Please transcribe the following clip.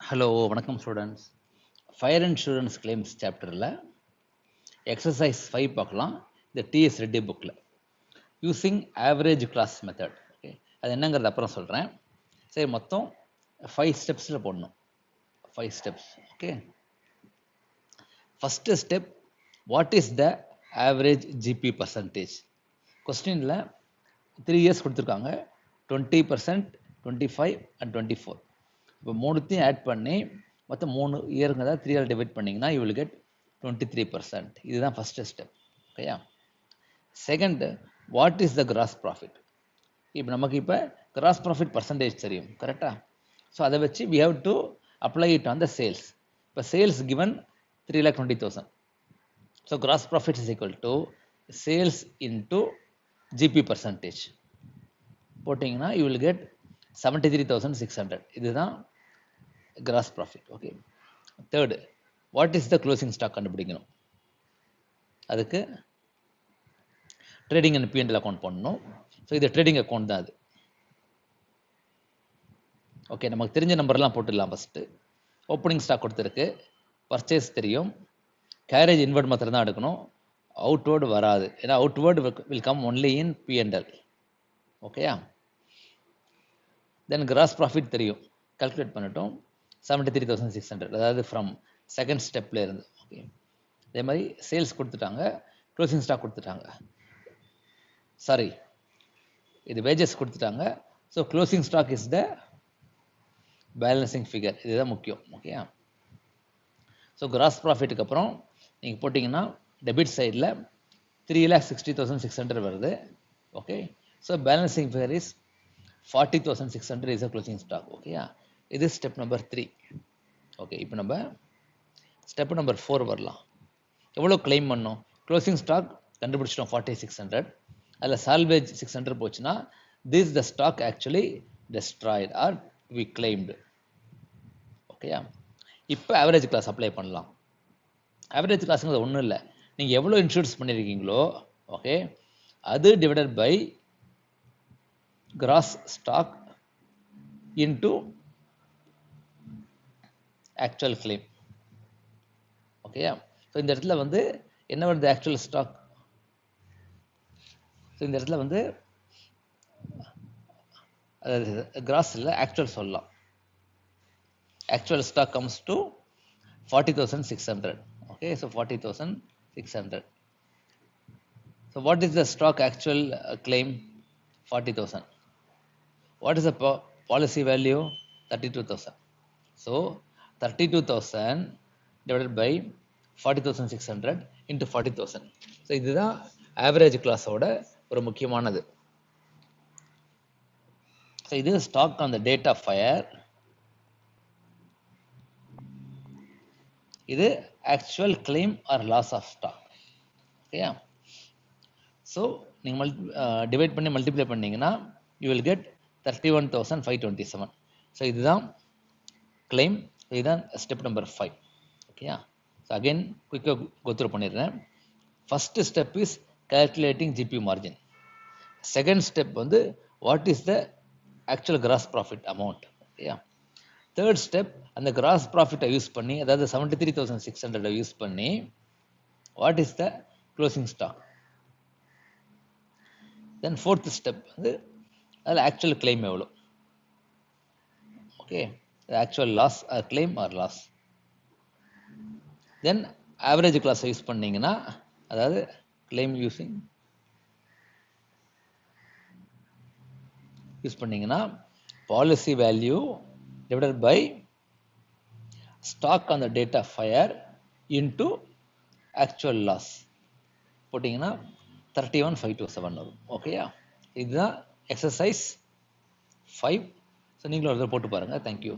Hello வணக்கம் students. Fire insurance claims சாப்டரில் exercise 5 பார்க்கலாம். இந்த டிஎஸ் ரெட்டி புக்கில் using average clause method. Okay, அது என்னங்கிறது அப்புறம் சொல்கிறேன். சரி, மொத்தம் 5 ஸ்டெப்ஸில் போடணும். 5 steps. Okay, first step, what is the average GB percentage? கொஸ்டினில் 3 இயர்ஸ் கொடுத்துருக்காங்க, 20%, 25 அண்ட் 24. இப்போ மூணுத்தையும் ஆட் பண்ணி மொத்தம் 3 இயருங்க தான் 3 டிவைட் பண்ணிங்கன்னா யூ வில் கெட் 23%. இதுதான் ஃபஸ்ட்டு ஸ்டெப். ஓகேயா? Second, what is the gross profit? இப்போ நமக்கு இப்போ கிராஸ் ப்ராஃபிட் பர்சன்டேஜ் தெரியும், கரெக்டாக? ஸோ அதை வச்சு we have to apply it on the sales. இப்போ sales given 3,20,000. So gross profit is equal to sales into GP percentage போட்டிங்கன்னா யூ வில் கெட் 73,600. இதுதான் gross profit. Okay, third, what is the closing stock கண்டுபிடிக்கணும். அதுக்கு trading and PNL account பண்ணணும். ஸோ இது trading account தான் அது. ஓகே, நமக்கு தெரிஞ்ச நம்பர்லாம் போட்டுடலாம். ஃபஸ்ட்டு ஓப்பனிங் ஸ்டாக் கொடுத்துருக்கு, பர்ச்சேஸ் தெரியும், கேரேஜ் இன்வெர்ட் மாத்திரம் தான் எடுக்கணும், அவுட்வேர்டு வராது, ஏன்னா outward will come only in PNL. ஓகேயா? தென் கிராஸ் ப்ராஃபிட் தெரியும், கால்குலேட் பண்ணிட்டோம், 73,600, அதாவது ஃப்ரம் செகண்ட் ஸ்டெப்பில் இருந்து. ஓகே, அதே மாதிரி சேல்ஸ் கொடுத்துட்டாங்க, க்ளோசிங் ஸ்டாக் கொடுத்துட்டாங்க, சாரி இது வேஜஸ் கொடுத்துட்டாங்க. So closing stock is the balancing figure. இதுதான் முக்கியம். ஓகேயா? ஸோ கிராஸ் ப்ராஃபிட்டுக்கு அப்புறம் நீங்கள் போட்டிங்கன்னா டெபிட் சைடில் 3,60,600 வருது. Okay, so balancing figure is 40,600 is a closing stock. ஓகேயா? இது ஸ்டெப் நம்பர் 3. ஓகே, இப்போ நம்ம ஸ்டெப் நம்பர் 4 வரலாம். எவ்வளோ கிளைம் பண்ணோம்? க்ளோசிங் ஸ்டாக் கண்டுபிடிச்சிட்டோம் 4,600. அதில் சால்வேஜ் 600 போச்சுன்னா this the stock actually destroyed or we claimed. ஓகேயா? இப்போ ஆவரேஜ் கிளாஸ் அப்ளை பண்ணலாம். ஆவரேஜ் கிளாஸுங்கிறது ஒன்றும் இல்லை, நீங்கள் எவ்வளோ இன்சூரன்ஸ் பண்ணியிருக்கீங்களோ, ஓகே, அது divided by gross stock into actual claim. ஓகேயா? ஸோ இந்த இடத்துல வந்து என்ன வருது? Actual stock. ஸோ இந்த இடத்துல வந்து அதாவது கிராஸ் இல்லை, ஆக்சுவல் சொல்லலாம். Actual stock comes to 40,600. Okay, so 40,600. So what is the stock actual claim? 40,000. What is the policy value? 32,000. So 32,000 divided by 40,600 into 40,000. So இதுதான் ஆவரேஜ் கிளாஸோட ஒரு முக்கியமானது. ஸோ இது stock on the date of fire, இது actual claim or loss of stock. ஓகேயா? So நீங்கள் divide பண்ணி multiply பண்ணிங்கன்னா யூ வில் கெட் 31,527. ஸோ இதுதான் கிளைம். இதுதான் ஸ்டெப் நம்பர் 5. ஓகேயா? ஸோ அகெயின் குயிக்காக கோத்ரூ பண்ணிடுறேன். First step is calculating GP margin. Second step வந்து what is the actual gross profit amount. ஓகேயா? தேர்ட் ஸ்டெப் அந்த கிராஸ் ப்ராஃபிட்டை யூஸ் பண்ணி, அதாவது 73,600 யூஸ் பண்ணி what is the closing stock. Then fourth step வந்து அதில் ஆக்சுவல் கிளைம் எவ்வளோ. Okay, actual loss or claim or loss. Then average கிளாஸை யூஸ் பண்ணிங்கன்னா, அதாவது கிளைம் யூஸ் பண்ணிங்கன்னா policy value divided by stock on the date of fire into actual loss போட்டிங்கன்னா 31,527 வரும். ஓகேயா? இதுதான் எக்ஸசைஸ் 5. ஸோ நீங்களும் ஒரு போட்டு பாருங்கள். தேங்க்யூ.